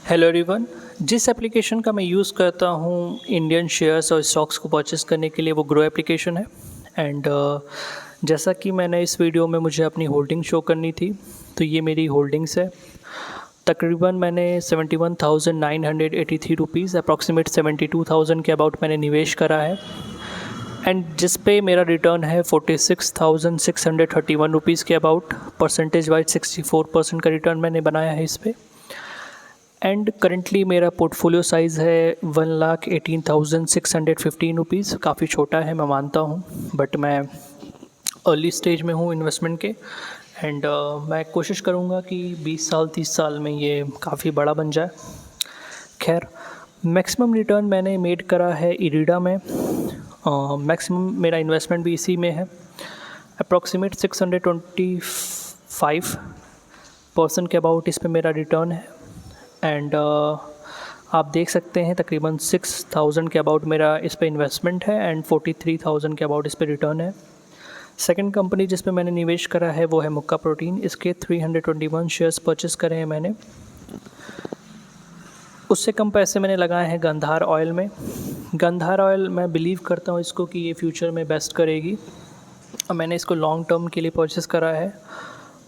Hello everyone. जिस application का मैं यूज़ करता हूँ इंडियन शेयर्स और स्टॉक्स को परचेस करने के लिए वो ग्रो एप्लीकेशन है। एंड जैसा कि मैंने इस वीडियो में मुझे अपनी होल्डिंग शो करनी थी, तो ये मेरी होल्डिंग्स है। तकरीबन मैंने 71,983 रुपीज़ अप्रॉक्सीमेट 72,000 के अबाउट मैंने निवेश करा है। एंड जिस पे मेरा रिटर्न है 46,631 रुपीज़ के अबाउट। परसेंटेज वाइज 64% का रिटर्न मैंने बनाया है इस पर। एंड करेंटली मेरा पोर्टफोलियो साइज़ है 1,18,615 रुपीज़। काफ़ी छोटा है, मैं मानता हूँ, बट मैं अर्ली स्टेज में हूँ इन्वेस्टमेंट के। एंड मैं कोशिश करूँगा कि 20 साल 30 साल में ये काफ़ी बड़ा बन जाए। खैर, मैक्सिमम रिटर्न मैंने मेड करा है इरीडा में। मैक्सिमम मेरा इन्वेस्टमेंट भी इसी में है। अप्रॉक्सीमेट 625% के अबाउट इस पे मेरा रिटर्न है। एंड आप देख सकते हैं तकरीबन 6,000 के अबाउट मेरा इस पे इन्वेस्टमेंट है एंड 43,000 के अबाउट इस पे रिटर्न है। सेकंड कंपनी जिस पे मैंने निवेश करा है वो है मुक्का प्रोटीन। इसके 321 शेयर्स परचेस करे हैं मैंने। उससे कम पैसे मैंने लगाए हैं गंधार ऑयल में। गंधार ऑयल मैं बिलीव करता हूँ इसको कि ये फ्यूचर में बेस्ट करेगी और मैंने इसको लॉन्ग टर्म के लिए परचेस करा है।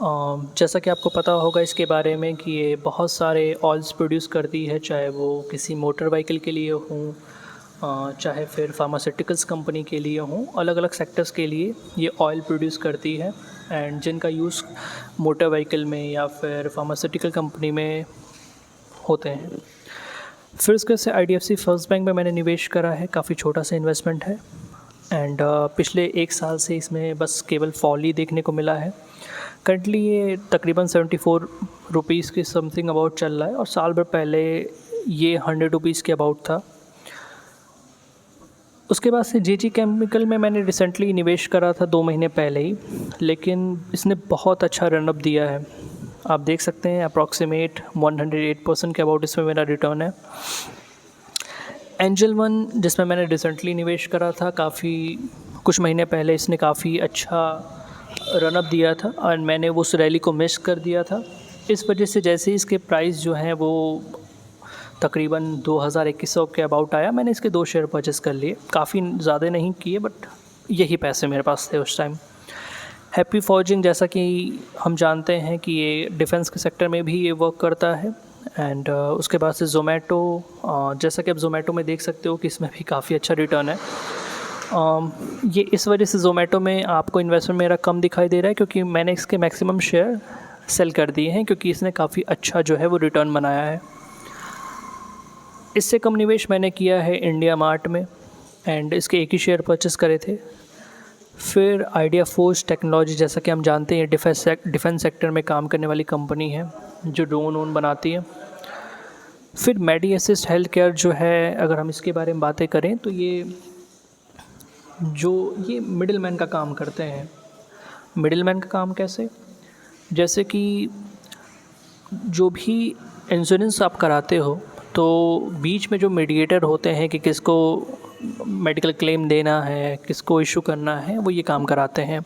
जैसा कि आपको पता होगा इसके बारे में कि ये बहुत सारे ऑयल्स प्रोड्यूस करती है, चाहे वो किसी मोटर व्हीकल के लिए हों, चाहे फिर फार्मास्यूटिकल्स कंपनी के लिए हों। अलग अलग सेक्टर्स के लिए ये ऑयल प्रोड्यूस करती है एंड जिनका यूज़ मोटर व्हीकल में या फिर फार्मास्यूटिकल कंपनी में होते हैं। फिर उसके से IDFC फर्स्ट बैंक में मैंने निवेश करा है। काफ़ी छोटा सा इन्वेस्टमेंट है एंड पिछले 1 साल से इसमें बस केवल फॉल ही देखने को मिला है। करंटली ये तकरीबन 74 रुपीज़ के समथिंग अबाउट चल रहा है और साल भर पहले ये 100 रुपीज़ के अबाउट था। उसके बाद से JG केमिकल में मैंने रिसेंटली निवेश करा था 2 महीने पहले ही, लेकिन इसने बहुत अच्छा रनअप दिया है। आप देख सकते हैं अप्रॉक्सीमेट 108% के अबाउट इसमें मेरा रिटर्न है। एंजल वन जिसमें मैंने रिसेंटली निवेश करा था कुछ महीने पहले, इसने काफ़ी अच्छा रनअप दिया था और मैंने उस रैली को मिस कर दिया था। इस वजह से जैसे ही इसके प्राइस जो हैं वो तकरीबन 2,000-2,100 के अबाउट आया, मैंने इसके 2 शेयर परचेस कर लिए। काफ़ी ज़्यादा नहीं किए, बट यही पैसे मेरे पास थे उस टाइम। हैप्पी फॉर्जिंग, जैसा कि हम जानते हैं कि ये डिफेंस के सेक्टर में भी ये वर्क करता है। एंड उसके बाद से ज़ोमैटो, जैसा कि आप ज़ोमैटो में देख सकते हो कि इसमें भी काफ़ी अच्छा रिटर्न है। ये इस वजह से ज़ोमैटो में आपको इन्वेस्टमेंट मेरा कम दिखाई दे रहा है क्योंकि मैंने इसके मैक्सिमम शेयर सेल कर दिए हैं, क्योंकि इसने काफ़ी अच्छा जो है वो रिटर्न बनाया है। इससे कम निवेश मैंने किया है इंडिया मार्ट में एंड इसके 1 ही शेयर परचेस करे थे। फिर आइडिया फोर्स टेक्नोलॉजी, जैसा कि हम जानते हैं डिफेंस सेक्टर में काम करने वाली कंपनी है जो ड्रोन वोन बनाती है। फिर मेडी असिस्ट हेल्थ केयर जो है, अगर हम इसके बारे में बातें करें तो ये मिडिल मैन का काम करते हैं। मिडिल मैन का काम कैसे? जैसे कि जो भी इंश्योरेंस आप कराते हो तो बीच में जो मीडिएटर होते हैं कि किसको मेडिकल क्लेम देना है, किसको इशू करना है, वो ये काम कराते हैं।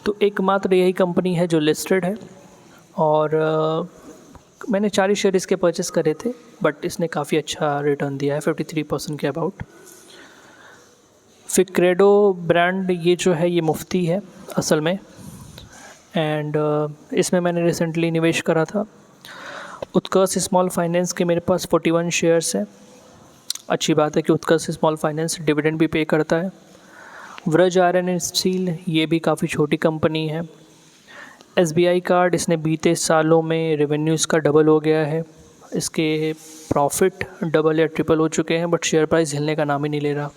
तो एकमात्र यही कंपनी है जो लिस्टेड है और मैंने 40 शेयर इसके परचेस करे थे, बट इसने काफ़ी अच्छा रिटर्न दिया है 53% के अबाउट। फिर क्रेडो ब्रांड, ये जो है ये मुफ्ती है असल में, एंड इसमें मैंने रिसेंटली निवेश करा था। उत्कर्ष स्मॉल फाइनेंस के मेरे पास 41 शेयर्स हैं। अच्छी बात है कि उत्कर्ष स्मॉल फाइनेंस डिविडेंड भी पे करता है। व्रज आयरन एंड स्टील, ये भी काफ़ी छोटी कंपनी है। SBI कार्ड, इसने बीते सालों में रेवेन्यू इसका डबल हो गया है। इसके प्रॉफिट डबल या ट्रिपल हो चुके हैं, बट शेयर प्राइस हिलने का नाम ही नहीं ले रहा।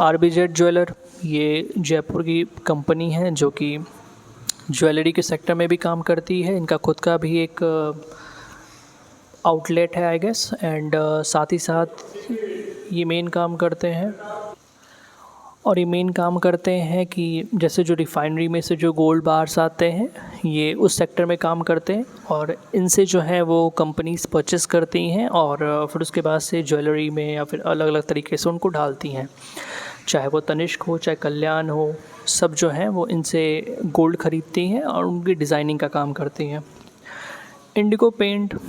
RBZ ज्वेलर, ये जयपुर की कंपनी है जो कि ज्वेलरी के सेक्टर में भी काम करती है। इनका खुद का भी एक आउटलेट है आई गेस, एंड साथ ही साथ ये मेन काम करते हैं कि जैसे जो रिफाइनरी में से जो गोल्ड बार्स आते हैं, ये उस सेक्टर में काम करते हैं और इनसे जो है वो कंपनीज परचेस करती हैं और फिर उसके बाद से ज्वेलरी में या फिर अलग अलग तरीके से उनको डालती हैं। चाहे वो तनिष्क हो, चाहे कल्याण हो, सब जो है वो इनसे गोल्ड ख़रीदती हैं और उनकी डिज़ाइनिंग का काम करती हैं। इंडिगो पेंट,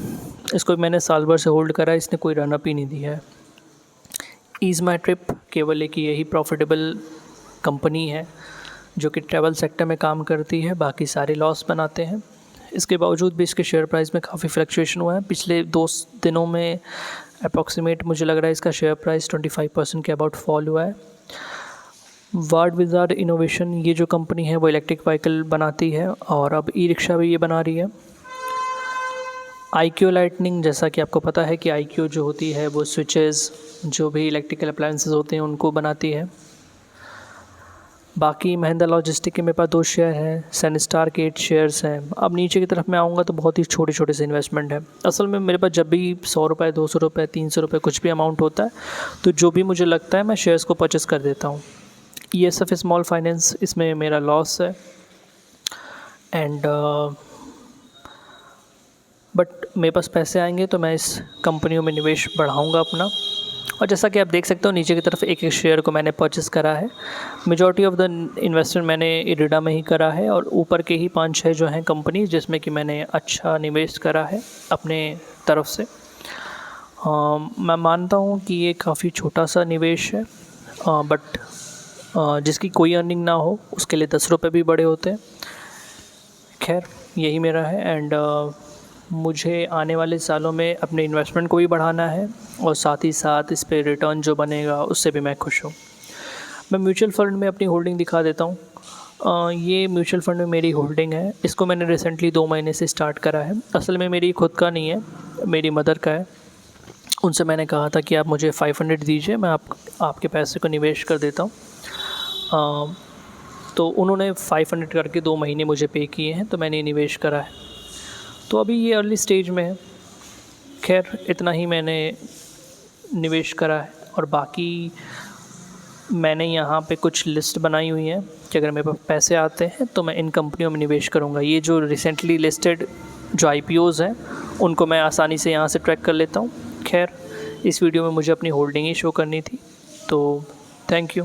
इसको मैंने साल भर से होल्ड करा है, इसने कोई रनअप ही नहीं दिया है। ईज़ माई ट्रिप केवल एक यही प्रॉफिटेबल कंपनी है जो कि ट्रैवल सेक्टर में काम करती है, बाकी सारे लॉस बनाते हैं। इसके बावजूद भी इसके शेयर प्राइस में काफ़ी फ्लक्चुएशन हुआ है। पिछले 2 दिनों में अप्रॉक्सीमेट मुझे लग रहा है इसका शेयर प्राइस 25% के अबाउट फॉल हुआ है। वार्ड विज़ार्ड इनोवेशन ये जो कंपनी है वो इलेक्ट्रिक व्हीकल बनाती है और अब ई रिक्शा भी ये बना रही है। IQ लाइटनिंग, जैसा कि आपको पता है कि IQ जो होती है वो स्विचेस जो भी इलेक्ट्रिकल अप्लायंसेस होते हैं उनको बनाती है। बाकी महिंद्रा लॉजिस्टिक के मेरे पास 2 शेयर हैं, सनस्टार के 8 शेयर्स हैं। अब नीचे की तरफ मैं आऊँगा तो बहुत ही छोटे छोटे से इन्वेस्टमेंट है। असल में मेरे पास जब भी 100 रुपये, 200 रुपये, 300 रुपये कुछ भी अमाउंट होता है तो जो भी मुझे लगता है मैं शेयर्स को परचेस कर देता हूँ। ESF स्मॉल फाइनेंस, इसमें मेरा लॉस है एंड बट मेरे पास पैसे आएंगे तो मैं इस कंपनियों में निवेश बढ़ाऊँगा अपना। और जैसा कि आप देख सकते हो नीचे की तरफ एक एक शेयर को मैंने परचेस करा है। मेजॉरिटी ऑफ द इन्वेस्टमेंट मैंने इरिडा में ही करा है और ऊपर के ही 5-6 जो हैं कंपनी जिसमें कि मैंने अच्छा निवेश करा है अपने तरफ से। मैं मानता हूँ कि ये काफ़ी छोटा सा निवेश है, बट जिसकी कोई अर्निंग ना हो उसके लिए 10 रुपये भी बड़े होते हैं। खैर यही मेरा है एंड मुझे आने वाले सालों में अपने इन्वेस्टमेंट को भी बढ़ाना है और साथ ही साथ इस पे रिटर्न जो बनेगा उससे भी मैं खुश हूँ। मैं म्यूचुअल फ़ंड में अपनी होल्डिंग दिखा देता हूँ। ये म्यूचुअल फ़ंड में मेरी होल्डिंग है, इसको मैंने रिसेंटली 2 महीने से स्टार्ट करा है। असल में मेरी खुद का नहीं है, मेरी मदर का है। उनसे मैंने कहा था कि आप मुझे 500 दीजिए, मैं आपके पैसे को निवेश कर देता हूँ। तो उन्होंने 500 करके 2 महीने मुझे पे किए हैं, तो मैंने निवेश करा है। तो अभी ये अर्ली स्टेज में है। खैर इतना ही मैंने निवेश करा है और बाकी मैंने यहाँ पे कुछ लिस्ट बनाई हुई है कि अगर मेरे पास पैसे आते हैं तो मैं इन कंपनियों में निवेश करूँगा। ये जो रिसेंटली लिस्टेड जो IPOs हैं उनको मैं आसानी से यहाँ से ट्रैक कर लेता हूँ। खैर इस वीडियो में मुझे अपनी होल्डिंग ही शो करनी थी, तो थैंक यू।